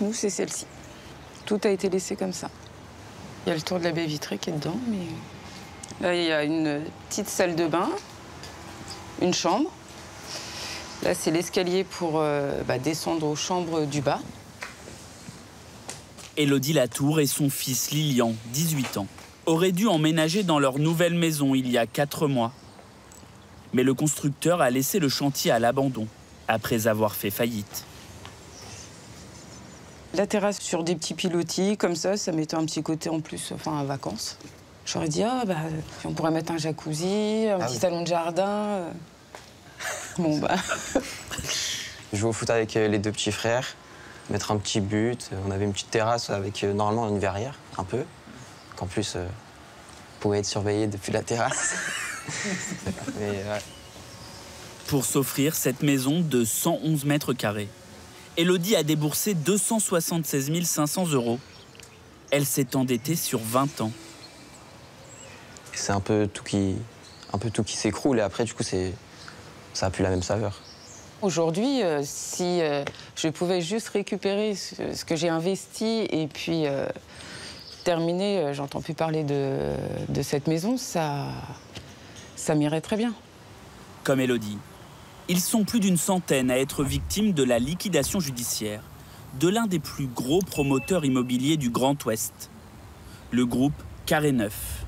Nous, c'est celle-ci. Tout a été laissé comme ça. Il y a le tour de la baie vitrée qui est dedans, mais... Là, il y a une petite salle de bain, une chambre. Là, c'est l'escalier pour descendre aux chambres du bas. Élodie Latour et son fils Lilian, 18 ans, auraient dû emménager dans leur nouvelle maison il y a 4 mois. Mais le constructeur a laissé le chantier à l'abandon, après avoir fait faillite. La terrasse sur des petits pilotis, comme ça mettait un petit côté en plus, enfin, à vacances. J'aurais dit, on pourrait mettre un jacuzzi, un petit salon de jardin. Bon, Jouer au foot avec les 2 petits frères, mettre un petit but. On avait une petite terrasse avec normalement une verrière, un peu. Qu'en plus, on pouvait être surveillé depuis la terrasse. Mais, ouais. Pour s'offrir cette maison de 111 mètres carrés, Élodie a déboursé 276 500 €. Elle s'est endettée sur 20 ans. C'est un peu tout qui s'écroule et après, du coup, ça n'a plus la même saveur. Aujourd'hui, si je pouvais juste récupérer ce que j'ai investi et puis terminer, j'entends plus parler de cette maison, ça m'irait très bien. Comme Élodie, ils sont plus d'une centaine à être victimes de la liquidation judiciaire de l'un des plus gros promoteurs immobiliers du Grand Ouest, le groupe Carré Neuf.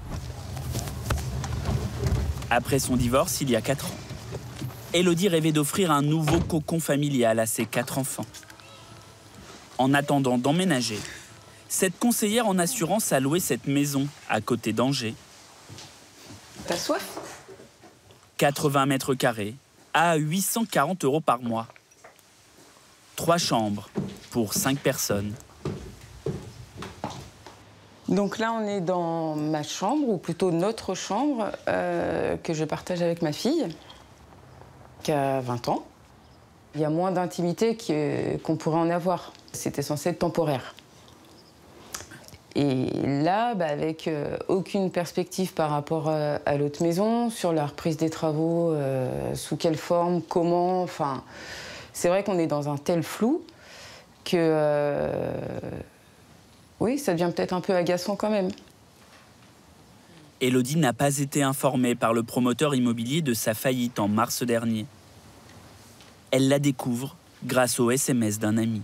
Après son divorce, il y a 4 ans, Élodie rêvait d'offrir un nouveau cocon familial à ses 4 enfants. En attendant d'emménager, cette conseillère en assurance a loué cette maison à côté d'Angers. T'as soif ? 80 mètres carrés à 840 € par mois. 3 chambres pour 5 personnes. Donc là, on est dans ma chambre, ou plutôt notre chambre, que je partage avec ma fille, qui a 20 ans. Il y a moins d'intimité qu'on pourrait en avoir. C'était censé être temporaire. Et là, avec aucune perspective par rapport à l'autre maison, sur la reprise des travaux, sous quelle forme, comment, enfin... C'est vrai qu'on est dans un tel flou que... oui, ça devient peut-être un peu agaçant quand même. Élodie n'a pas été informée par le promoteur immobilier de sa faillite en mars dernier. Elle la découvre grâce au SMS d'un ami.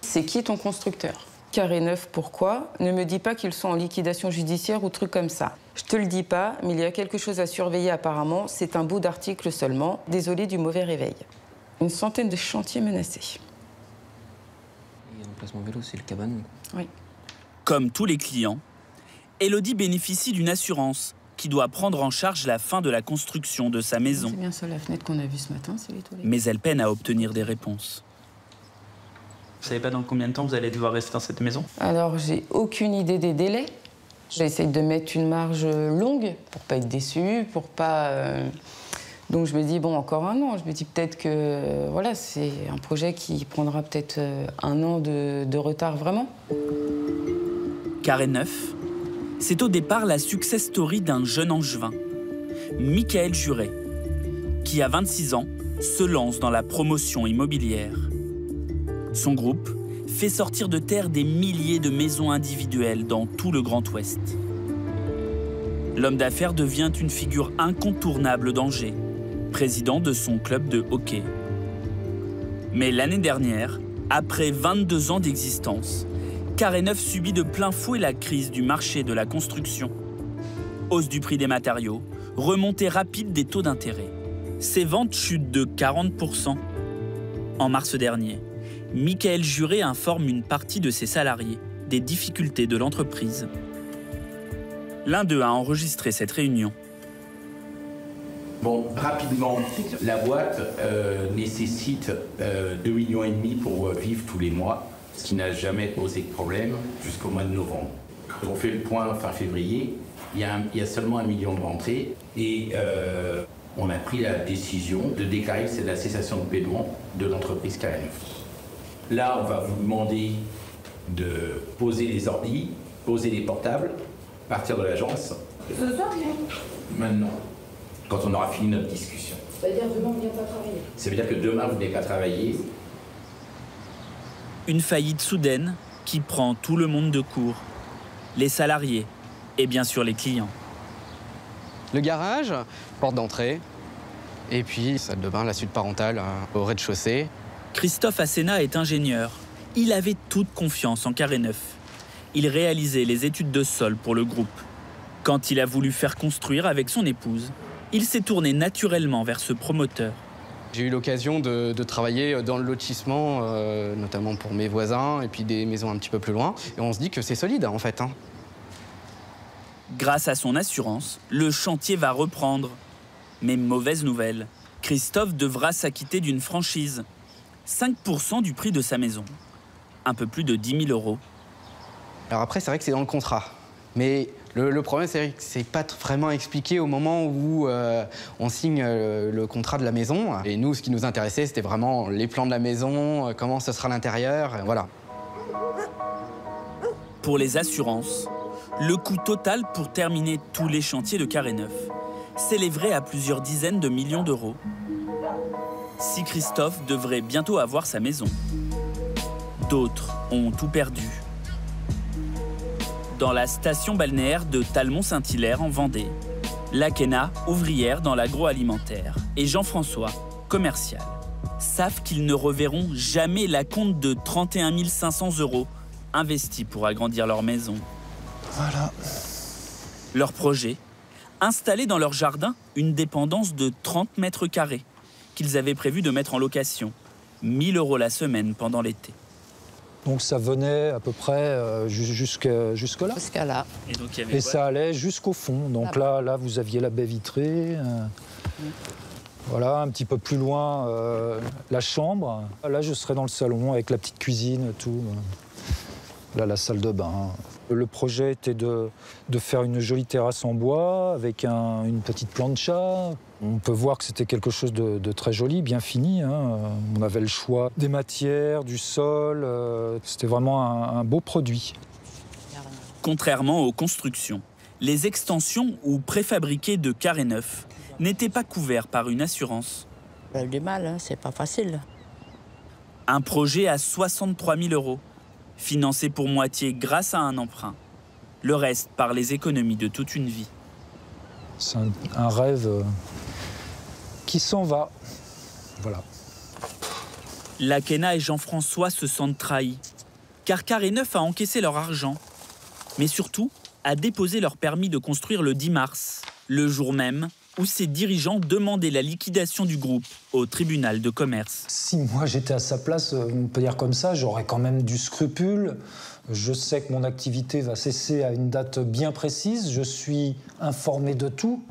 C'est qui ton constructeur? Carré Neuf, pourquoi? Ne me dis pas qu'ils sont en liquidation judiciaire ou truc comme ça. Je te le dis pas, mais il y a quelque chose à surveiller apparemment. C'est un bout d'article seulement. Désolé du mauvais réveil. Une centaine de chantiers menacés. L'emplacement vélo, c'est le cabanon. Oui. Comme tous les clients, Élodie bénéficie d'une assurance qui doit prendre en charge la fin de la construction de sa maison. C'est bien ça, la fenêtre qu'on a vue ce matin, c'est les toilettes. Mais elle peine à obtenir des réponses. Vous savez pas dans combien de temps vous allez devoir rester dans cette maison? Alors, j'ai aucune idée des délais. J'essaye de mettre une marge longue pour pas être déçue, pour pas... Donc je me dis, bon, encore un an. Je me dis peut-être que voilà, c'est un projet qui prendra peut-être 1 an de retard vraiment. Carré Neuf, c'est au départ la success story d'un jeune angevin, Michael Juret, qui à 26 ans se lance dans la promotion immobilière. Son groupe fait sortir de terre des milliers de maisons individuelles dans tout le Grand Ouest. L'homme d'affaires devient une figure incontournable d'Angers, président de son club de hockey. Mais l'année dernière, après 22 ans d'existence, Carré Neuf subit de plein fouet la crise du marché de la construction. Hausse du prix des matériaux, remontée rapide des taux d'intérêt. Ses ventes chutent de 40%. En mars dernier, Michael Juret informe une partie de ses salariés des difficultés de l'entreprise. L'un d'eux a enregistré cette réunion. Bon, rapidement, la boîte nécessite 2,5 millions pour vivre tous les mois, ce qui n'a jamais posé de problème jusqu'au mois de novembre. Quand on fait le point fin février, il y a seulement 1 million de rentrées et on a pris la décision de déclarer la cessation de paiement de l'entreprise Carré Neuf. Là, on va vous demander de poser les ordi, poser les portables, partir de l'agence. Ce soir, Maintenant, quand on aura fini notre discussion. c'est-à-dire demain, on ne vient pas travailler. Ça veut dire que demain, vous n'allez pas travailler. Une faillite soudaine qui prend tout le monde de court. Les salariés et bien sûr les clients. Le garage, porte d'entrée, et puis salle de bain, la suite parentale au rez-de-chaussée. Christophe Asséna est ingénieur. Il avait toute confiance en Carré Neuf. Il réalisait les études de sol pour le groupe. Quand il a voulu faire construire avec son épouse, il s'est tourné naturellement vers ce promoteur. J'ai eu l'occasion de travailler dans le lotissement, notamment pour mes voisins, et puis des maisons un petit peu plus loin. Et on se dit que c'est solide, en fait. Grâce à son assurance, le chantier va reprendre. Mais mauvaise nouvelle, Christophe devra s'acquitter d'une franchise. 5% du prix de sa maison. Un peu plus de 10 000 €. Alors après, c'est vrai que c'est dans le contrat. Mais le problème, c'est que c'est pas vraiment expliqué au moment où on signe le contrat de la maison. Et nous, ce qui nous intéressait, c'était vraiment les plans de la maison, comment ce sera l'intérieur, voilà. Pour les assurances, le coût total pour terminer tous les chantiers de Carré Neuf s'élèverait à plusieurs dizaines de millions d'euros. Si Christophe devrait bientôt avoir sa maison. D'autres ont tout perdu. Dans la station balnéaire de Talmont-Saint-Hilaire en Vendée, Lakena, ouvrière dans l'agroalimentaire, et Jean-François, commercial, savent qu'ils ne reverront jamais l'acompte de 31 500 € investis pour agrandir leur maison. Voilà. Leur projet, installer dans leur jardin une dépendance de 30 mètres carrés qu'ils avaient prévu de mettre en location, 1 000 € la semaine pendant l'été. Donc ça venait à peu près jusque-là. Jusqu'à là. Et ça allait jusqu'au fond. Donc là, vous aviez la baie vitrée. Voilà, un petit peu plus loin, la chambre. Là, je serais dans le salon avec la petite cuisine, tout. Là, la salle de bain. Le projet était de faire une jolie terrasse en bois avec une petite plancha. On peut voir que c'était quelque chose de très joli, bien fini. On avait le choix des matières, du sol. C'était vraiment un beau produit. Contrairement aux constructions, les extensions ou préfabriqués de Carré Neuf n'étaient pas couverts par une assurance. On a du mal, c'est pas facile. Un projet à 63 000 €, financé pour moitié grâce à un emprunt. Le reste par les économies de toute une vie. C'est un rêve qui s'en va. Voilà. Lakena et Jean-François se sentent trahis, car Carré Neuf a encaissé leur argent, mais surtout a déposé leur permis de construire le 10 mars, le jour même où ses dirigeants demandaient la liquidation du groupe au tribunal de commerce. Si moi j'étais à sa place, on peut dire comme ça, j'aurais quand même du scrupule. Je sais que mon activité va cesser à une date bien précise, je suis informé de tout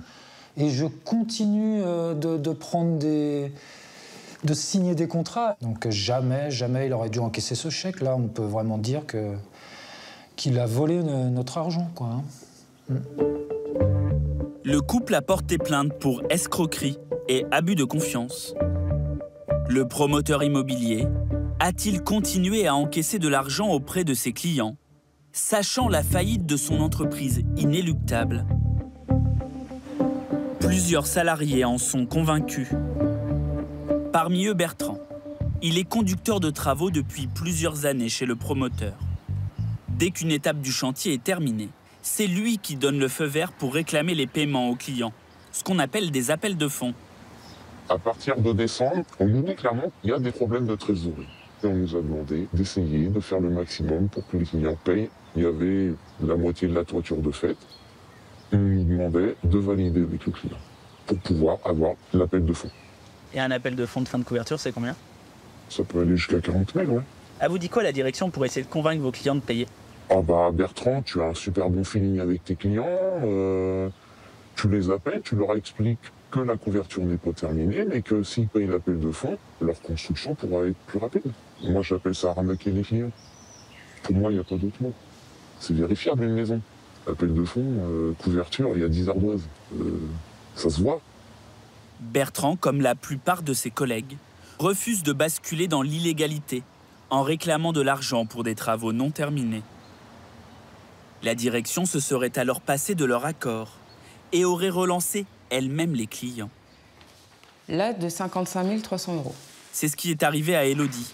et je continue de prendre de signer des contrats. Donc jamais il aurait dû encaisser ce chèque. Là, on peut vraiment dire qu'il a volé notre argent, quoi. Le couple a porté plainte pour escroquerie et abus de confiance. Le promoteur immobilier a-t-il continué à encaisser de l'argent auprès de ses clients, sachant la faillite de son entreprise inéluctable? Plusieurs salariés en sont convaincus. Parmi eux, Bertrand. Il est conducteur de travaux depuis plusieurs années chez le promoteur. Dès qu'une étape du chantier est terminée, c'est lui qui donne le feu vert pour réclamer les paiements aux clients, ce qu'on appelle des appels de fonds. À partir de décembre, on nous dit clairement qu'il y a des problèmes de trésorerie. Et on nous a demandé d'essayer de faire le maximum pour que les clients payent. Il y avait la moitié de la toiture de fait. Et on nous demandait de valider avec le client pour pouvoir avoir l'appel de fonds. Et un appel de fonds de fin de couverture, c'est combien? Ça peut aller jusqu'à 40 000, ouais. Ah, vous dit quoi la direction pour essayer de convaincre vos clients de payer? Ah bah Bertrand, tu as un super bon feeling avec tes clients, tu les appelles, tu leur expliques que la couverture n'est pas terminée, mais que s'ils payent l'appel de fonds, leur construction pourra être plus rapide. Moi j'appelle ça arnaquer les clients. Pour moi, il n'y a pas d'autre mot. C'est vérifiable une maison. Appel de fonds, couverture, il y a 10 ardoises. Ça se voit. Bertrand, comme la plupart de ses collègues, refuse de basculer dans l'illégalité en réclamant de l'argent pour des travaux non terminés. La direction se serait alors passée de leur accord et aurait relancé elle-même les clients. Là, de 55 300 €. C'est ce qui est arrivé à Élodie.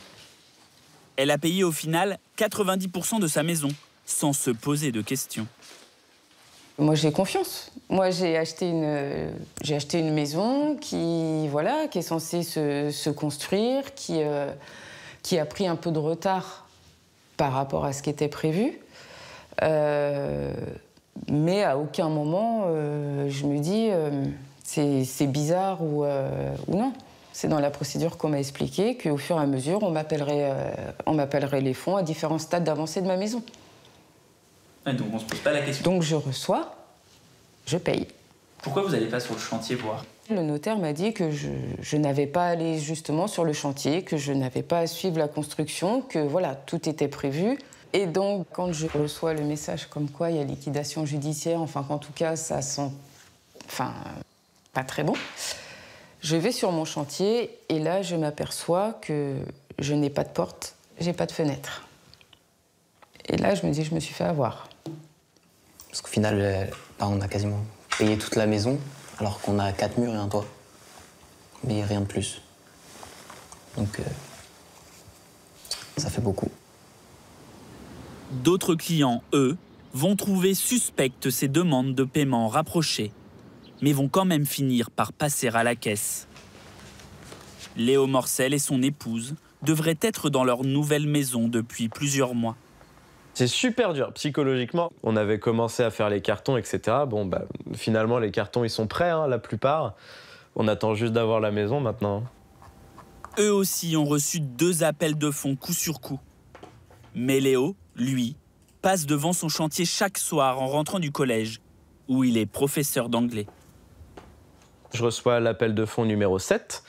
Elle a payé au final 90% de sa maison, sans se poser de questions. Moi, j'ai confiance. Moi, j'ai acheté une maison qui est censée se construire, qui a pris un peu de retard par rapport à ce qui était prévu. Mais à aucun moment, je me dis c'est bizarre ou non. C'est dans la procédure qu'on m'a expliqué qu'au fur et à mesure, on m'appellerait les fonds à différents stades d'avancée de ma maison. Ouais, donc on se pose pas la question. Donc je reçois, je paye. Pourquoi vous n'allez pas sur le chantier voir? Le notaire m'a dit que je n'avais pas à aller justement sur le chantier, que je n'avais pas à suivre la construction, que voilà, tout était prévu. Et donc, quand je reçois le message comme quoi il y a liquidation judiciaire, enfin qu'en tout cas ça sent pas très bon, je vais sur mon chantier et là je m'aperçois que je n'ai pas de porte, j'ai pas de fenêtre. Et là je me dis je me suis fait avoir. Parce qu'au final, on a quasiment payé toute la maison, alors qu'on a 4 murs et un toit. Mais rien de plus. Donc, ça fait beaucoup. D'autres clients, eux, vont trouver suspectes ces demandes de paiement rapprochées, mais vont quand même finir par passer à la caisse. Léo Morcel et son épouse devraient être dans leur nouvelle maison depuis plusieurs mois. C'est super dur, psychologiquement. On avait commencé à faire les cartons, etc. Bon, finalement, les cartons, ils sont prêts, hein, la plupart. On attend juste d'avoir la maison, maintenant. Eux aussi ont reçu 2 appels de fonds coup sur coup. Mais Léo, lui, passe devant son chantier chaque soir en rentrant du collège, où il est professeur d'anglais. Je reçois l'appel de fonds numéro 7,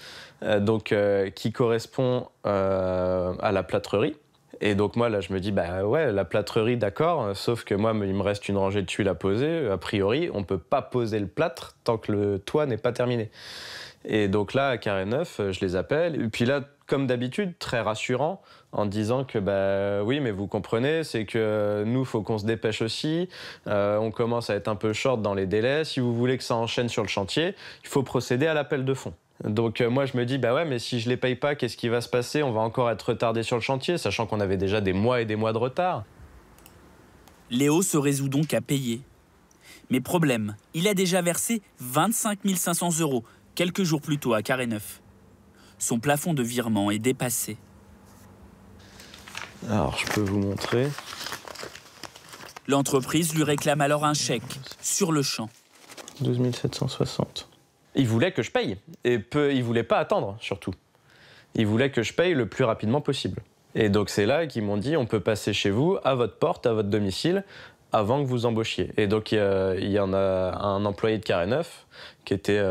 qui correspond à la plâtrerie. Et donc moi, là, je me dis, ouais, la plâtrerie, d'accord, sauf que moi, il me reste une rangée de tuiles à poser. A priori, on ne peut pas poser le plâtre tant que le toit n'est pas terminé. Et donc là, à Carré Neuf, je les appelle. Et puis là, comme d'habitude, très rassurant, en disant que, oui, mais vous comprenez, c'est que nous, il faut qu'on se dépêche aussi. On commence à être un peu short dans les délais. Si vous voulez que ça enchaîne sur le chantier, il faut procéder à l'appel de fonds. Donc moi, je me dis, ouais, mais si je les paye pas, qu'est-ce qui va se passer? On va encore être retardé sur le chantier, sachant qu'on avait déjà des mois et des mois de retard. Léo se résout donc à payer. Mais problème, il a déjà versé 25 500 € quelques jours plus tôt à Carré Neuf. Son plafond de virement est dépassé. Alors, je peux vous montrer. L'entreprise lui réclame alors un chèque, sur le champ. 12 760. Il voulait que je paye. Et il voulait pas attendre, surtout. Il voulait que je paye le plus rapidement possible. Et donc, c'est là qu'ils m'ont dit, on peut passer chez vous, à votre porte, à votre domicile, avant que vous embauchiez. Et donc, il y en a un employé de Carré Neuf, qui était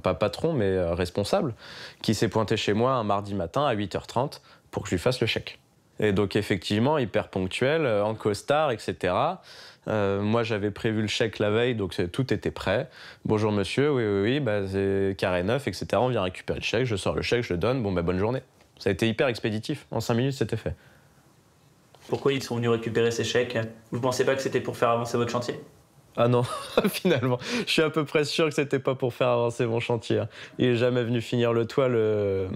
pas patron, mais responsable, qui s'est pointé chez moi un mardi matin à 8h30 pour que je lui fasse le chèque. Et donc, effectivement, hyper ponctuel, en costard, etc. Moi, j'avais prévu le chèque la veille, donc tout était prêt. Bonjour monsieur, oui, c'est Carré Neuf, etc. On vient récupérer le chèque, je sors le chèque, je le donne, bonne journée. Ça a été hyper expéditif. En 5 minutes, c'était fait. Pourquoi ils sont venus récupérer ces chèques? Vous pensez pas que c'était pour faire avancer votre chantier? Ah non, finalement, je suis à peu près sûr que c'était pas pour faire avancer mon chantier. Il est jamais venu finir le toit, le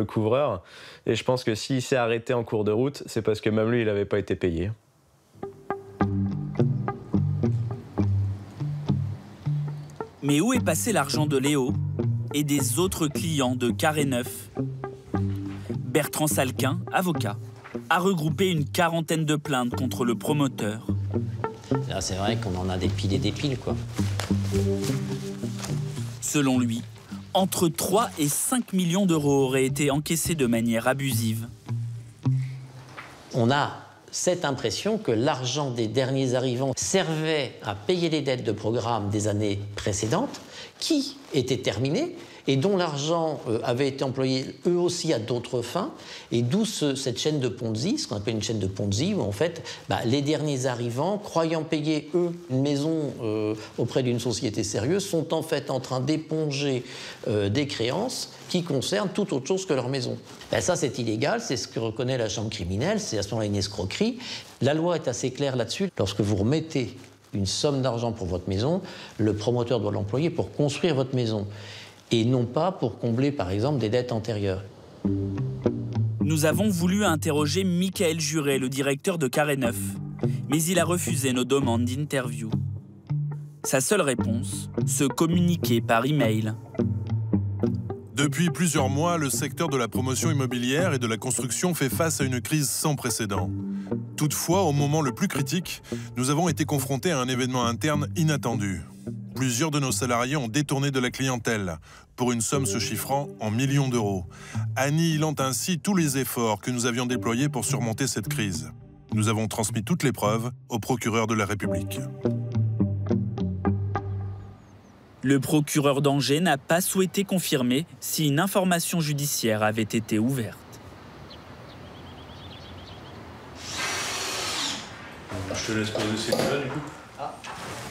couvreur. Et je pense que s'il s'est arrêté en cours de route, c'est parce que même lui, il n'avait pas été payé. Mais où est passé l'argent de Léo et des autres clients de Carré Neuf? Bertrand Salquin, avocat, a regroupé une 40aine de plaintes contre le promoteur. Là, c'est vrai qu'on en a des piles et des piles, quoi. Selon lui, entre 3 et 5 millions d'euros auraient été encaissés de manière abusive. On a cette impression que l'argent des derniers arrivants servait à payer les dettes de programme des années précédentes, qui étaient terminées, et dont l'argent avait été employé eux aussi à d'autres fins, et d'où cette chaîne de Ponzi, ce qu'on appelle une chaîne de Ponzi, où en fait les derniers arrivants, croyant payer eux une maison auprès d'une société sérieuse, sont en fait en train d'éponger des créances qui concernent tout autre chose que leur maison. Ça, c'est illégal, c'est ce que reconnaît la chambre criminelle, c'est à ce moment-là une escroquerie. La loi est assez claire là-dessus. Lorsque vous remettez une somme d'argent pour votre maison, le promoteur doit l'employer pour construire votre maison, et non pas pour combler, par exemple, des dettes antérieures. Nous avons voulu interroger Michael Juret, le directeur de Carré Neuf, mais il a refusé nos demandes d'interview. Sa seule réponse, se communiquer par email. Depuis plusieurs mois, le secteur de la promotion immobilière et de la construction fait face à une crise sans précédent. Toutefois, au moment le plus critique, nous avons été confrontés à un événement interne inattendu. Plusieurs de nos salariés ont détourné de la clientèle, pour une somme se chiffrant en millions d'euros, annihilant ainsi tous les efforts que nous avions déployés pour surmonter cette crise. Nous avons transmis toutes les preuves au procureur de la République. Le procureur d'Angers n'a pas souhaité confirmer si une information judiciaire avait été ouverte. Je te laisse poser ces là du coup.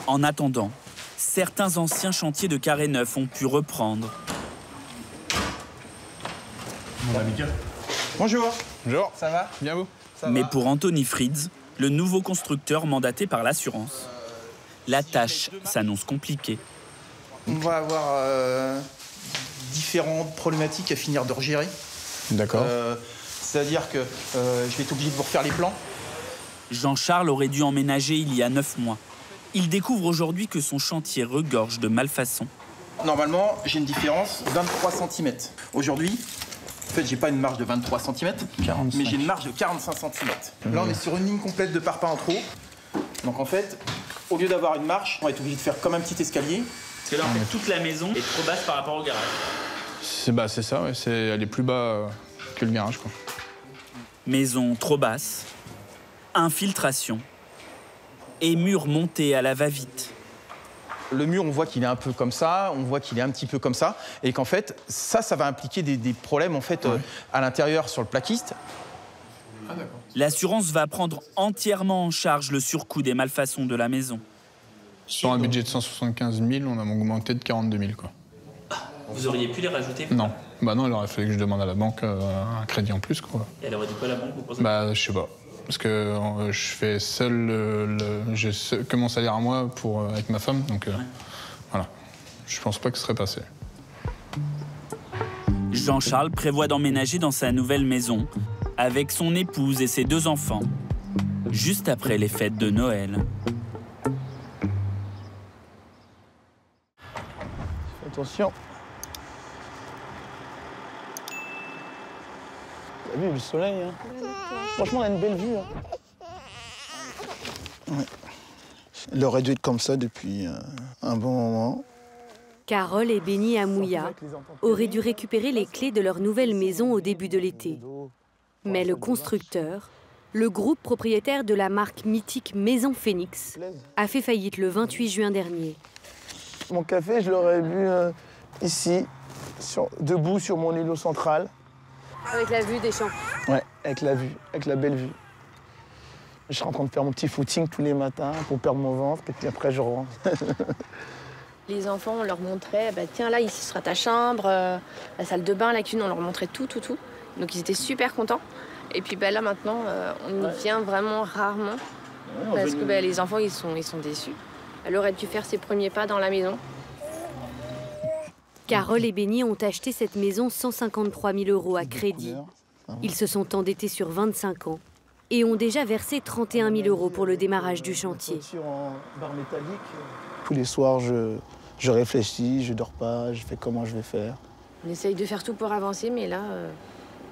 En attendant, certains anciens chantiers de Carré Neuf ont pu reprendre. Mon ami Mika. Bonjour. Bonjour. Ça va? Bien vous? Mais pour Anthony Fritz, le nouveau constructeur mandaté par l'assurance, la tâche s'annonce compliquée. On va avoir différentes problématiques à finir de regérer. D'accord. C'est-à-dire que je vais être obligé de vous refaire les plans. Jean-Charles aurait dû emménager il y a 9 mois. Il découvre aujourd'hui que son chantier regorge de malfaçons. Normalement, j'ai une différence de 23 cm. Aujourd'hui, en fait, j'ai pas une marge de 23 cm, mais j'ai une marge de 45 cm. Là, on est sur une ligne complète de parpaing en trop. Donc en fait, au lieu d'avoir une marche, on va être obligé de faire comme un petit escalier. Parce que là, en fait, toute la maison est trop basse par rapport au garage. C'est ça, ouais. Elle est plus bas que le garage, quoi. Maison trop basse, infiltration et mur monté à la va-vite. Le mur, on voit qu'il est un peu comme ça, on voit qu'il est un petit peu comme ça, et qu'en fait, ça va impliquer des problèmes en fait, à l'intérieur sur le plaquiste. Ah, d'accord. L'assurance va prendre entièrement en charge le surcoût des malfaçons de la maison. Sur un budget de 175 000, on a augmenté de 42 000, quoi. Vous auriez pu les rajouter? Non. Bah non, il aurait fallu que je demande à la banque un crédit en plus, quoi. Et elle aurait dit quoi, la banque, vous pensez? Bah, je sais pas. Parce que je fais seul, j'ai que mon salaire à moi avec ma femme, donc voilà. Je pense pas que ce serait passé. Jean-Charles prévoit d'emménager dans sa nouvelle maison avec son épouse et ses 2 enfants, juste après les fêtes de Noël. Attention. T'as vu le soleil, hein? Franchement, on a une belle vue. Hein. Ouais. Elle aurait dû être comme ça depuis un bon moment. Carole et Benny Amouya auraient dû récupérer les clés de leur nouvelle maison au début de l'été. Mais le constructeur, le groupe propriétaire de la marque mythique Maison Phoenix, a fait faillite le 28 juin dernier. Mon café, je l'aurais bu ici, debout sur mon îlot central. Avec la vue des champs. Ouais, avec la vue, avec la belle vue. Je suis en train de faire mon petit footing tous les matins pour perdre mon ventre, et puis après je rentre. Les enfants, on leur montrait, bah, tiens là, ici sera ta chambre, la salle de bain, la cuisine, on leur montrait tout. Donc ils étaient super contents. Et puis bah, là maintenant, on y vient vraiment rarement, parce que bah, les enfants, ils sont déçus. Elle aurait dû faire ses premiers pas dans la maison. Carole et Benny ont acheté cette maison 153 000 € à crédit. Ils se sont endettés sur 25 ans et ont déjà versé 31 000 € pour le démarrage du chantier. Tous les soirs, je réfléchis, je dors pas, je fais comment je vais faire. On essaye de faire tout pour avancer, mais là,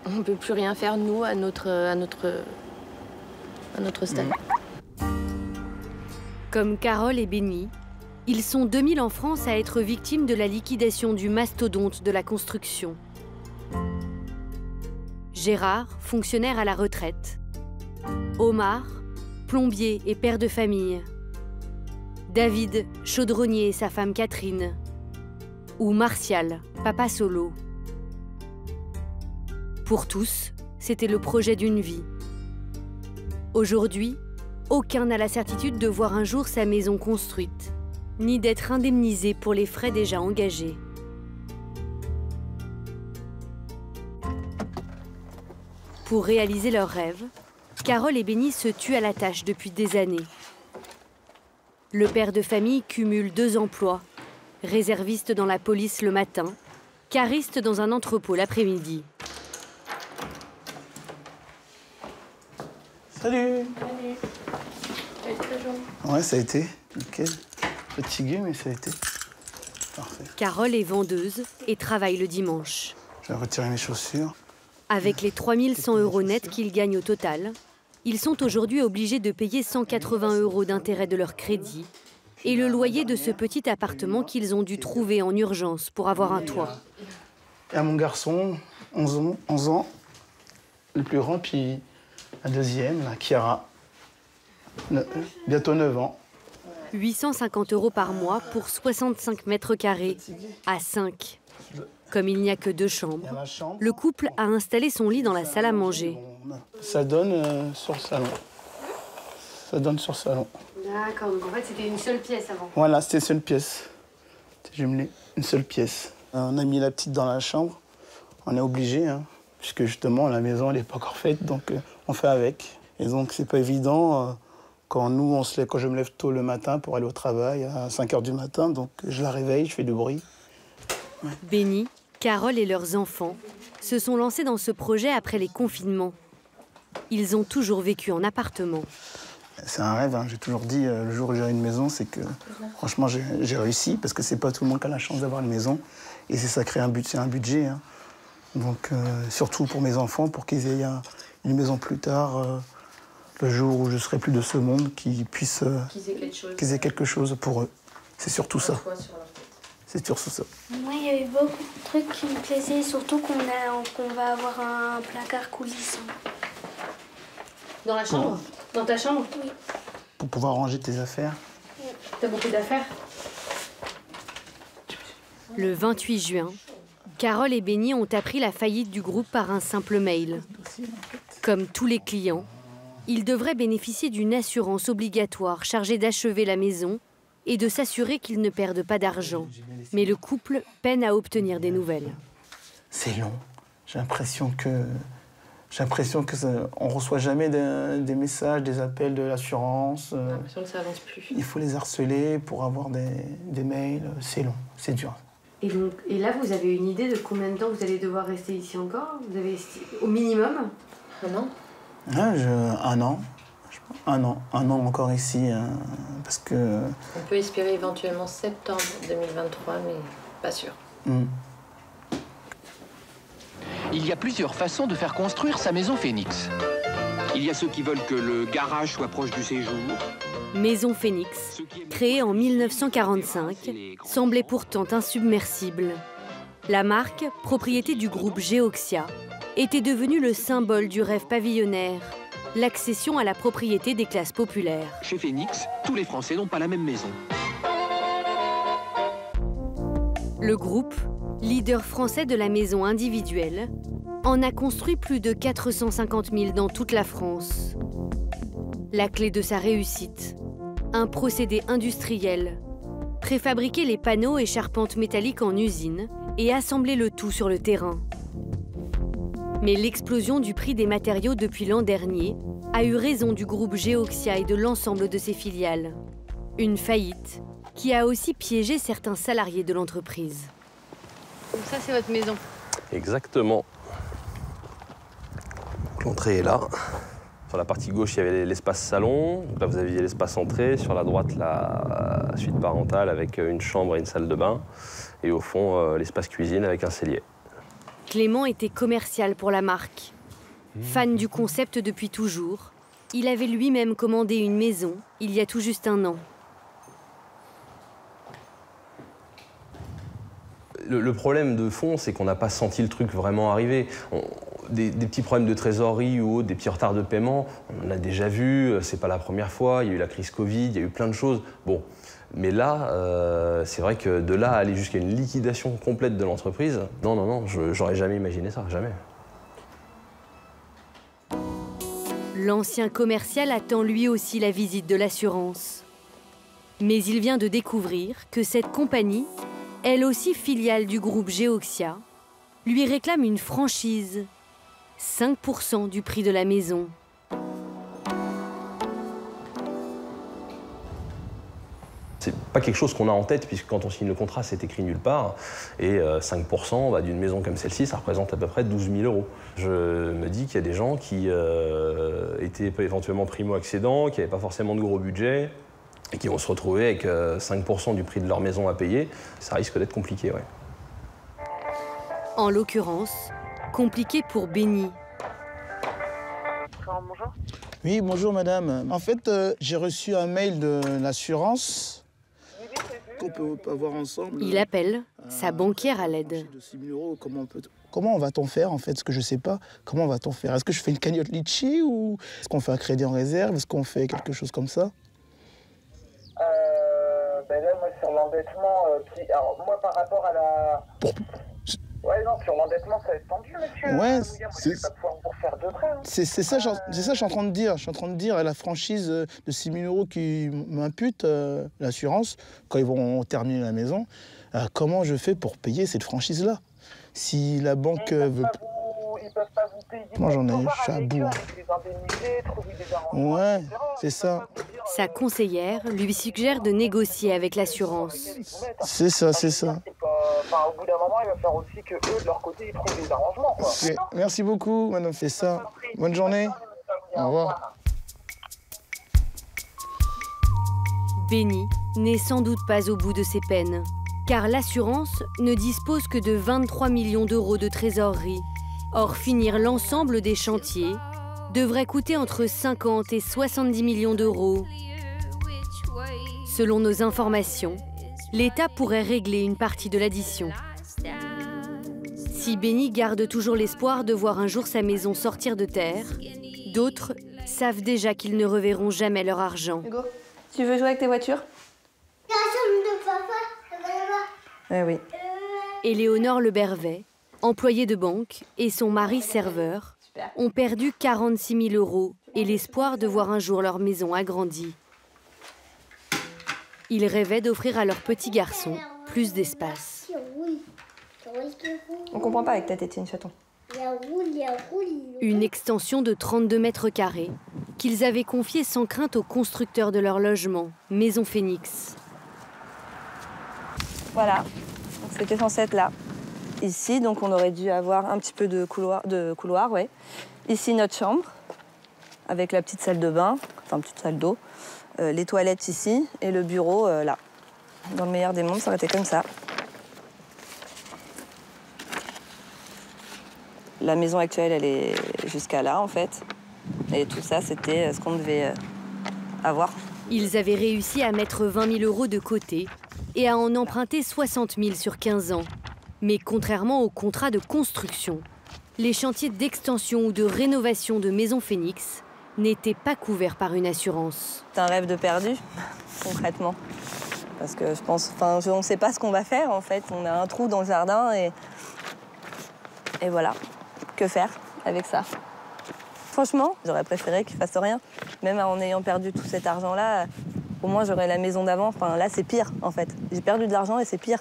on ne peut plus rien faire, nous, à notre stade. Comme Carole et Benny, ils sont 2000 en France à être victimes de la liquidation du mastodonte de la construction. Gérard, fonctionnaire à la retraite. Omar, plombier et père de famille. David, chaudronnier et sa femme Catherine. Ou Martial, papa solo. Pour tous, c'était le projet d'une vie. Aujourd'hui, aucun n'a la certitude de voir un jour sa maison construite, ni d'être indemnisé pour les frais déjà engagés. Pour réaliser leurs rêves, Carole et Benny se tuent à la tâche depuis des années. Le père de famille cumule 2 emplois, réserviste dans la police le matin, cariste dans un entrepôt l'après-midi. Salut. Salut. Ça a été ta journée? Ouais, ça a été. Nickel. Fatigué, mais ça a été. Parfait. Carole est vendeuse et travaille le dimanche. Je vais retirer mes chaussures. Avec les 3 100 € nets qu'ils gagnent au total, ils sont aujourd'hui obligés de payer 180 € d'intérêt de leur crédit et le loyer de ce petit appartement qu'ils ont dû trouver en urgence pour avoir un toit. Il y a mon garçon, 11 ans, le plus grand, puis la deuxième, la Chiara, bientôt 9 ans. 850 € par mois pour 65 mètres carrés à 5. Comme il n'y a que 2 chambres, le couple a installé son lit dans la salle à manger. Ça donne sur le salon. Ça donne sur le salon. D'accord, donc en fait c'était une seule pièce avant. Voilà, c'était une seule pièce. C'est jumelé, une seule pièce. On a mis la petite dans la chambre. On est obligé, hein, puisque justement la maison elle n'est pas encore faite, donc on fait avec. Et donc c'est pas évident quand quand je me lève tôt le matin pour aller au travail à 5 h du matin, donc je la réveille, je fais du bruit. Ouais. Béni, Carole et leurs enfants se sont lancés dans ce projet après les confinements. Ils ont toujours vécu en appartement. C'est un rêve, hein. J'ai toujours dit, le jour où j'aurai une maison, c'est que franchement j'ai réussi, parce que c'est pas tout le monde qui a la chance d'avoir une maison. Et c'est ça crée un budget. Hein. Donc surtout pour mes enfants, pour qu'ils aient une maison plus tard, le jour où je serai plus de ce monde, qu'ils aient quelque chose pour eux. C'est surtout ça. C'est surtout ça. Moi, il y avait beaucoup de trucs qui me plaisaient, surtout qu'on va avoir un placard coulissant. Dans la chambre? Dans ta chambre? Oui. Pour pouvoir ranger tes affaires. T'as beaucoup d'affaires? Le 28 juin, Carole et Béni ont appris la faillite du groupe par un simple mail. Comme tous les clients, ils devraient bénéficier d'une assurance obligatoire chargée d'achever la maison et de s'assurer qu'ils ne perdent pas d'argent. Mais le couple peine à obtenir des nouvelles. C'est long. J'ai l'impression qu'on ne reçoit jamais des messages, des appels de l'assurance. J'ai l'impression que ça avance plus. Il faut les harceler pour avoir des mails. C'est long, c'est dur. Et là, vous avez une idée de combien de temps vous allez devoir rester ici encore? Vous avez au minimum 1 an? Un an encore ici, parce que... On peut espérer éventuellement septembre 2023, mais pas sûr. Il y a plusieurs façons de faire construire sa maison Phoenix. Il y a ceux qui veulent que le garage soit proche du séjour. Maison Phoenix, créée en 1945, semblait pourtant insubmersible. La marque, propriété du groupe Geoxia, était devenue le symbole du rêve pavillonnaire, l'accession à la propriété des classes populaires. Chez Phoenix, tous les Français n'ont pas la même maison. Le groupe, leader français de la maison individuelle, en a construit plus de 450 000 dans toute la France. La clé de sa réussite, un procédé industriel. Préfabriquer les panneaux et charpentes métalliques en usine et assembler le tout sur le terrain. Mais l'explosion du prix des matériaux depuis l'an dernier a eu raison du groupe Geoxia et de l'ensemble de ses filiales. Une faillite qui a aussi piégé certains salariés de l'entreprise. Donc ça, c'est votre maison? Exactement. L'entrée est là. Sur la partie gauche, il y avait l'espace salon. Donc là, vous aviez l'espace entrée. Sur la droite, la suite parentale avec une chambre et une salle de bain. Et au fond, l'espace cuisine avec un cellier. Clément était commercial pour la marque. Fan du concept depuis toujours, il avait lui-même commandé une maison il y a tout juste 1 an. Le problème de fond, c'est qu'on n'a pas senti le truc vraiment arriver. Des petits problèmes de trésorerie ou autre, des petits retards de paiement, on en a déjà vu, c'est pas la première fois, il y a eu la crise Covid, il y a eu plein de choses. Bon, mais là, c'est vrai que de là à aller jusqu'à une liquidation complète de l'entreprise, non, j'aurais jamais imaginé ça, jamais. L'ancien commercial attend lui aussi la visite de l'assurance. Mais il vient de découvrir que cette compagnie, elle aussi filiale du groupe Geoxia, lui réclame une franchise, 5% du prix de la maison. C'est pas quelque chose qu'on a en tête, puisque quand on signe le contrat, c'est écrit nulle part. Et 5% d'une maison comme celle-ci, ça représente à peu près 12 000 €. Je me dis qu'il y a des gens qui étaient éventuellement primo-accédants, qui n'avaient pas forcément de gros budget, et qui vont se retrouver avec 5% du prix de leur maison à payer. Ça risque d'être compliqué, ouais. En l'occurrence, compliqué pour Benny. Bonjour. Oui, bonjour madame. En fait, j'ai reçu un mail de l'assurance qu'on peut avoir ensemble. Il appelle sa banquière à l'aide. Comment va-t-on faire en fait? Parce que je ne sais pas. Comment va-t-on faire? Est-ce que je fais une cagnotte litchi ou est-ce qu'on fait un crédit en réserve? Est-ce qu'on fait quelque chose comme ça? Ben là, moi, sur l'endettement, alors moi, par rapport à la... Ouais, non, sur l'endettement, ça va être tendu, monsieur. Ouais, je vais pas pouvoir vous refaire de prêt. Hein. C'est ça, je suis en train de dire. Je suis en train de dire, la franchise de 6 000 € qui m'impute l'assurance, quand ils vont terminer la maison, comment je fais pour payer cette franchise-là? Si la banque veut... Ils peuvent pas vous payer. Moi, j'en ai, je suis à bout. Ouais, c'est ça. Sa conseillère lui suggère de négocier avec l'assurance. C'est ça, c'est ça. Enfin, au bout d'un moment, il va falloir aussi que eux, de leur côté, ils trouvent des arrangements. Quoi. Merci beaucoup, madame Fessa. Bonne journée. Au revoir. Benny n'est sans doute pas au bout de ses peines, car l'assurance ne dispose que de 23 millions € de trésorerie. Or, finir l'ensemble des chantiers devrait coûter entre 50 et 70 millions €. Selon nos informations, l'État pourrait régler une partie de l'addition. Si Benny garde toujours l'espoir de voir un jour sa maison sortir de terre, d'autres savent déjà qu'ils ne reverront jamais leur argent. Hugo, tu veux jouer avec tes voitures? La chambre de papa, Oui. Éléonore Le Bervet, employée de banque, et son mari serveur ont perdu 46 000 € et l'espoir de voir un jour leur maison agrandie. Ils rêvaient d'offrir à leur petit garçon plus d'espace. On comprend pas avec ta tétine, chaton. Une extension de 32 mètres carrés qu'ils avaient confiée sans crainte au constructeur de leur logement, Maison Phoenix. Voilà, c'était censé être là. Ici, donc on aurait dû avoir un petit peu de couloir, ouais. Ici, notre chambre, avec la petite salle de bain, enfin petite salle d'eau. Les toilettes ici et le bureau là. Dans le meilleur des mondes, ça aurait été comme ça. La maison actuelle, elle est jusqu'à là, en fait. Et tout ça, c'était ce qu'on devait avoir. Ils avaient réussi à mettre 20 000 € de côté et à en emprunter 60 000 sur 15 ans. Mais contrairement au contrat de construction, les chantiers d'extension ou de rénovation de Maison Phoenix n'étaient pas couverts par une assurance. C'est un rêve de perdu, concrètement. Parce que je pense, on ne sait pas ce qu'on va faire, en fait. On a un trou dans le jardin et voilà. Que faire avec ça? Franchement, j'aurais préféré qu'ils fassent rien. Même en ayant perdu tout cet argent-là, au moins j'aurais la maison d'avant. Enfin, là, c'est pire, en fait. J'ai perdu de l'argent et c'est pire.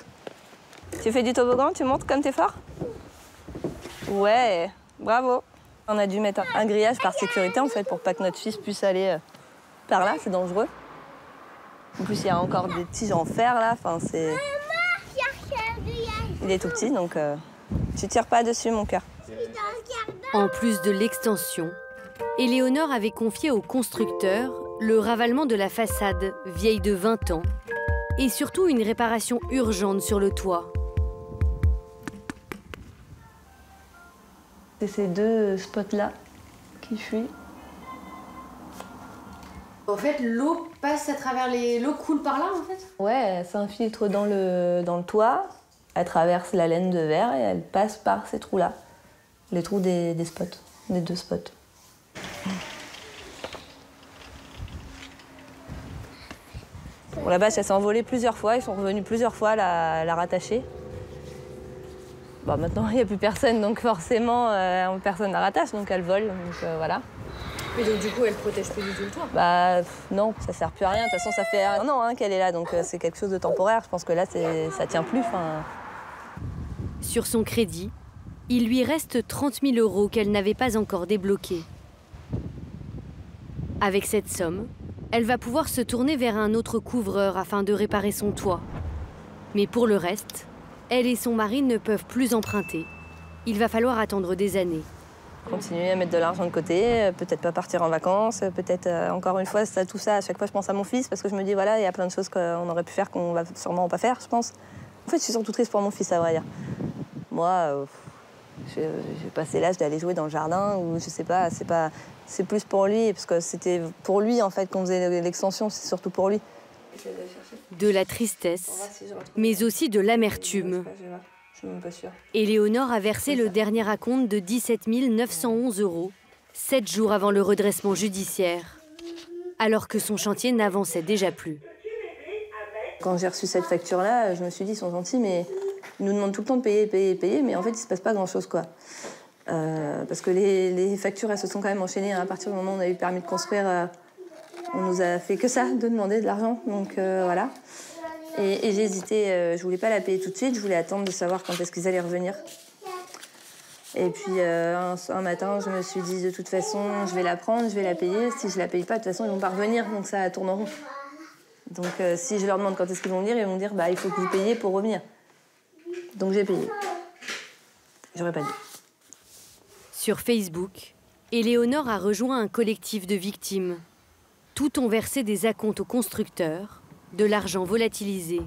Tu fais du toboggan, tu montes comme t'es fort? Ouais, bravo. On a dû mettre un grillage par sécurité, en fait, pour pas que notre fils puisse aller par là, c'est dangereux. En plus, il y a encore des tiges en fer, là, enfin, c'est... Il est tout petit, donc tu tires pas dessus, mon cœur. En plus de l'extension, Éléonore avait confié au constructeur le ravalement de la façade, vieille de 20 ans, et surtout une réparation urgente sur le toit. C'est ces deux spots-là qui fuient. En fait, l'eau passe à travers les... L'eau coule par là, en fait? Ouais, elle s'infiltre dans le toit, elle traverse la laine de verre et elle passe par ces trous-là. Les trous des spots, des deux spots. Bon, la bâche, elle s'est envolée plusieurs fois, ils sont revenus plusieurs fois la rattacher. Bon, maintenant, il n'y a plus personne, donc forcément, personne la rattache, donc elle vole, donc voilà. Mais donc du coup, elle protège plus du tout le toit? Bah non, ça sert plus à rien. De toute façon, ça fait un an qu'elle est là, donc c'est quelque chose de temporaire. Je pense que là, ça tient plus. Sur son crédit, il lui reste 30 000 € qu'elle n'avait pas encore débloqués. Avec cette somme, Elle va pouvoir se tourner vers un autre couvreur afin de réparer son toit. Mais pour le reste, elle et son mari ne peuvent plus emprunter. Il va falloir attendre des années. Continuer à mettre de l'argent de côté, peut-être pas partir en vacances, peut-être encore une fois, tout ça, à chaque fois je pense à mon fils parce que je me dis voilà, il y a plein de choses qu'on aurait pu faire qu'on va sûrement pas faire, je pense. En fait, je suis surtout triste pour mon fils, à vrai dire. Moi, j'ai passé l'âge d'aller jouer dans le jardin ou je sais pas, c'est plus pour lui parce que c'était pour lui en fait qu'on faisait l'extension, c'est surtout pour lui. De la tristesse, mais aussi de l'amertume. Je suis même pas sûre. Éléonore a versé le dernier acompte de 17 911 €, 7 jours avant le redressement judiciaire, alors que son chantier n'avançait déjà plus. Quand j'ai reçu cette facture-là, je me suis dit, ils sont gentils, mais ils nous demandent tout le temps de payer, mais en fait, il se passe pas grand-chose, quoi. Parce que les factures, elles se sont quand même enchaînées. À partir du moment où on a eu le permis de construire, on nous a fait que ça, de demander de l'argent, donc voilà. Et j'ai hésité, je voulais pas la payer tout de suite, je voulais attendre de savoir quand est-ce qu'ils allaient revenir. Et puis un matin, je me suis dit de toute façon, je vais la prendre, je vais la payer. Si je la paye pas, de toute façon, ils vont pas revenir, donc ça tourne en rond. Donc si je leur demande quand est-ce qu'ils vont venir, ils vont me dire bah il faut que vous payiez pour revenir. Donc j'ai payé. J'aurais pas dû. Sur Facebook, Éléonore a rejoint un collectif de victimes. Toutes ont versé des acomptes aux constructeurs, de l'argent volatilisé.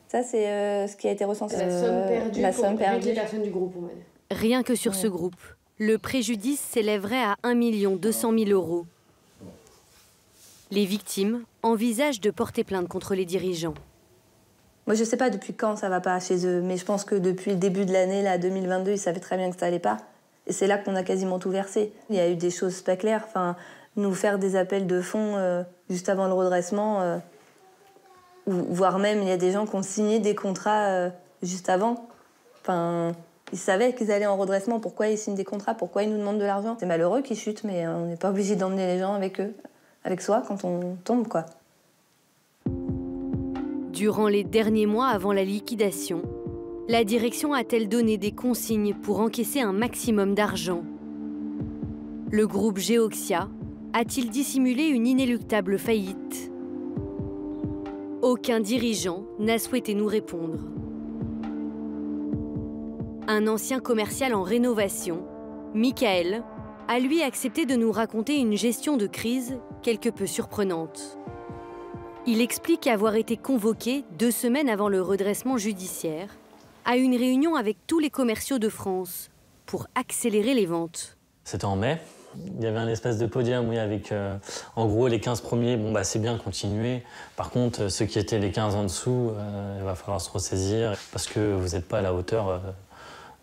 Ça, c'est ce qui a été recensé. La somme perdue la pour somme perdue. les personnes du groupe, on va dire. Rien que sur ce groupe, le préjudice s'élèverait à 1 200 000 €. Les victimes envisagent de porter plainte contre les dirigeants. Moi, je sais pas depuis quand ça va pas chez eux, mais je pense que depuis le début de l'année, là, 2022, ils savaient très bien que ça allait pas. Et c'est là qu'on a quasiment tout versé. Il y a eu des choses pas claires. Enfin, nous faire des appels de fonds juste avant le redressement, voire même, il y a des gens qui ont signé des contrats juste avant. Enfin, ils savaient qu'ils allaient en redressement. Pourquoi ils signent des contrats? Pourquoi ils nous demandent de l'argent? C'est malheureux qu'ils chutent, mais on n'est pas obligé d'emmener les gens avec eux, avec soi, quand on tombe, quoi. Durant les derniers mois avant la liquidation, la direction a-t-elle donné des consignes pour encaisser un maximum d'argent? Le groupe Geoxia a-t-il dissimulé une inéluctable faillite? Aucun dirigeant n'a souhaité nous répondre. Un ancien commercial en rénovation, Michael, a lui accepté de nous raconter une gestion de crise quelque peu surprenante. Il explique avoir été convoqué 2 semaines avant le redressement judiciaire à une réunion avec tous les commerciaux de France pour accélérer les ventes. C'était en mai. Il y avait un espèce de podium, oui, avec en gros les 15 premiers. Bon, bah, c'est bien, continuer. Par contre, ceux qui étaient les 15 en dessous, il va falloir se ressaisir parce que vous n'êtes pas à la hauteur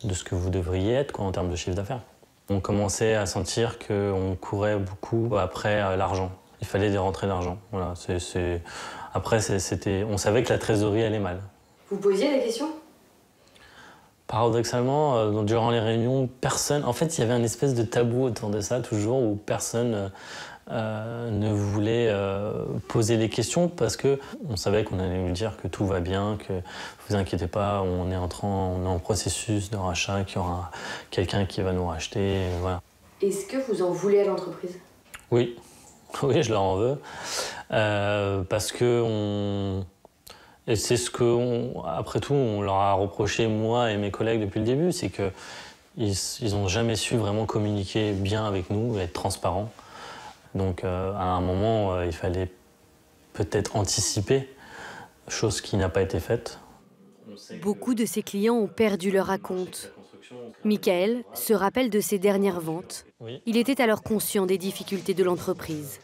de ce que vous devriez être, quoi, en termes de chiffre d'affaires. On commençait à sentir qu'on courait beaucoup après l'argent. Il fallait des rentrées d'argent. Voilà, Après, on savait que la trésorerie allait mal. Vous posiez la question? Paradoxalement, durant les réunions, personne... En fait, il y avait un espèce de tabou autour de ça, toujours, où personne ne voulait poser des questions parce qu'on savait qu'on allait lui dire que tout va bien, que vous inquiétez pas, on est en processus de rachat, qu'il y aura quelqu'un qui va nous racheter, voilà. Est-ce que vous en voulez à l'entreprise? Oui. Oui, je leur en veux. Parce que et c'est ce que, après tout, on leur a reproché, moi et mes collègues, depuis le début, c'est qu'ils n'ont jamais su vraiment communiquer bien avec nous, être transparents. Donc, à un moment, il fallait peut-être anticiper, chose qui n'a pas été faite. Beaucoup de ses clients ont perdu leur acompte. Michael se rappelle de ses dernières ventes. Oui. Il était alors conscient des difficultés de l'entreprise.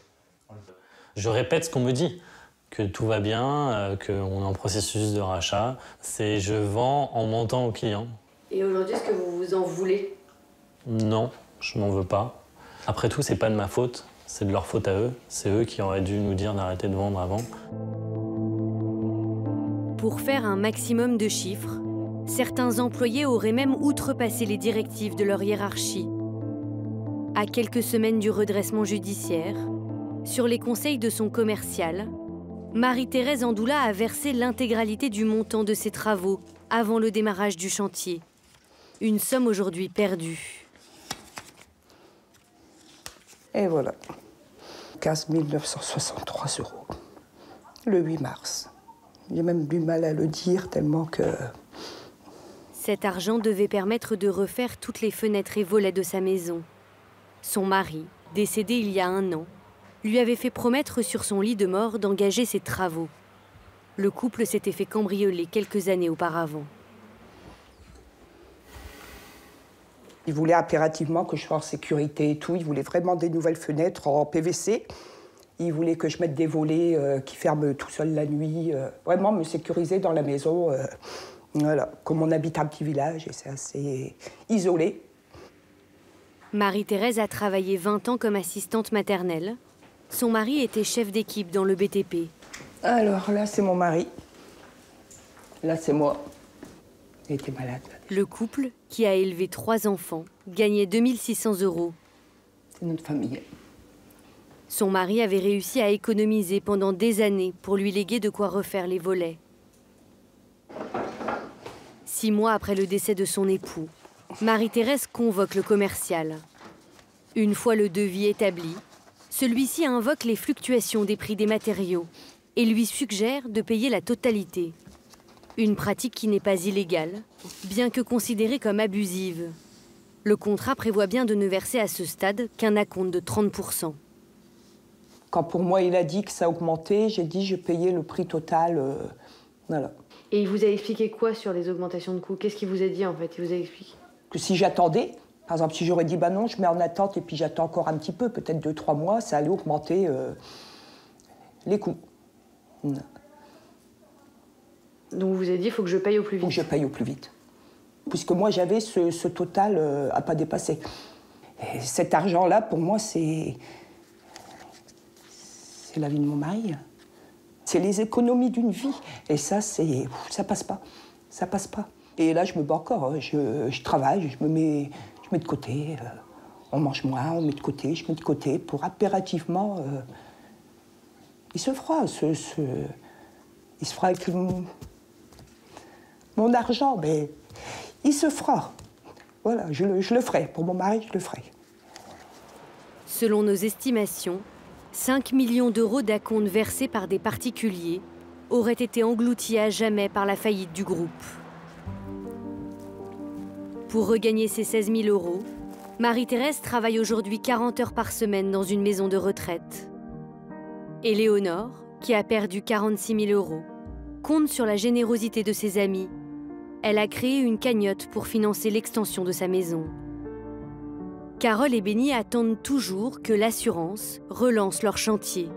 Je répète ce qu'on me dit, que tout va bien, qu'on est en processus de rachat. C'est je vends en mentant aux clients. Et aujourd'hui, est-ce que vous vous en voulez? Non, je m'en veux pas. Après tout, c'est pas de ma faute, c'est de leur faute à eux. C'est eux qui auraient dû nous dire d'arrêter de vendre avant. Pour faire un maximum de chiffres, certains employés auraient même outrepassé les directives de leur hiérarchie. À quelques semaines du redressement judiciaire, sur les conseils de son commercial, Marie-Thérèse Andoula a versé l'intégralité du montant de ses travaux avant le démarrage du chantier. Une somme aujourd'hui perdue. Et voilà. 75 963 €. Le 8 mars. J'ai même du mal à le dire tellement que... Cet argent devait permettre de refaire toutes les fenêtres et volets de sa maison. Son mari, décédé il y a 1 an, lui avait fait promettre sur son lit de mort d'engager ses travaux. Le couple s'était fait cambrioler quelques années auparavant. Il voulait impérativement que je sois en sécurité et tout. Il voulait vraiment des nouvelles fenêtres en PVC. Il voulait que je mette des volets qui ferment tout seul la nuit. Vraiment me sécuriser dans la maison. Voilà. Comme on habite un petit village et c'est assez isolé. Marie-Thérèse a travaillé 20 ans comme assistante maternelle. Son mari était chef d'équipe dans le BTP. Alors là, c'est mon mari. Là, c'est moi. Il était malade. Le couple, qui a élevé 3 enfants, gagnait 2 600 €. C'est notre famille. Son mari avait réussi à économiser pendant des années pour lui léguer de quoi refaire les volets. 6 mois après le décès de son époux, Marie-Thérèse convoque le commercial. Une fois le devis établi, celui-ci invoque les fluctuations des prix des matériaux et lui suggère de payer la totalité. Une pratique qui n'est pas illégale, bien que considérée comme abusive. Le contrat prévoit bien de ne verser à ce stade qu'un acompte de 30 %. Quand pour moi il a dit que ça augmentait, j'ai dit je payais le prix total. Voilà. Et il vous a expliqué quoi sur les augmentations de coûts? Qu'est-ce qu'il vous a dit en fait? Il vous a expliqué Que si j'attendais, par exemple si j'aurais dit bah non, je mets en attente et puis j'attends encore un petit peu, peut-être 2-3 mois, ça allait augmenter les coûts. Donc vous avez dit il faut que je paye au plus vite. Faut que je paye au plus vite. Puisque moi j'avais ce total à pas dépasser. Et cet argent-là, pour moi, c'est la vie de mon mari. C'est les économies d'une vie. Et ça passe pas. Ça passe pas. Et là, je me bats encore. Je travaille, je me mets de côté. On mange moins, on met de côté, je mets de côté pour impérativement... il se fera, il se fera avec mon argent, mais il se fera. Voilà, je le ferai. Pour mon mari, je le ferai. Selon nos estimations, 5 millions € d'acomptes versés par des particuliers auraient été engloutis à jamais par la faillite du groupe. Pour regagner ces 16 000 €, Marie-Thérèse travaille aujourd'hui 40 heures par semaine dans une maison de retraite. Éléonore, qui a perdu 46 000 €, compte sur la générosité de ses amis. Elle a créé une cagnotte pour financer l'extension de sa maison. Carole et Benny attendent toujours que l'assurance relance leur chantier,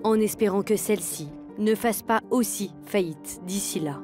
en espérant que celle-ci ne fasse pas aussi faillite d'ici là.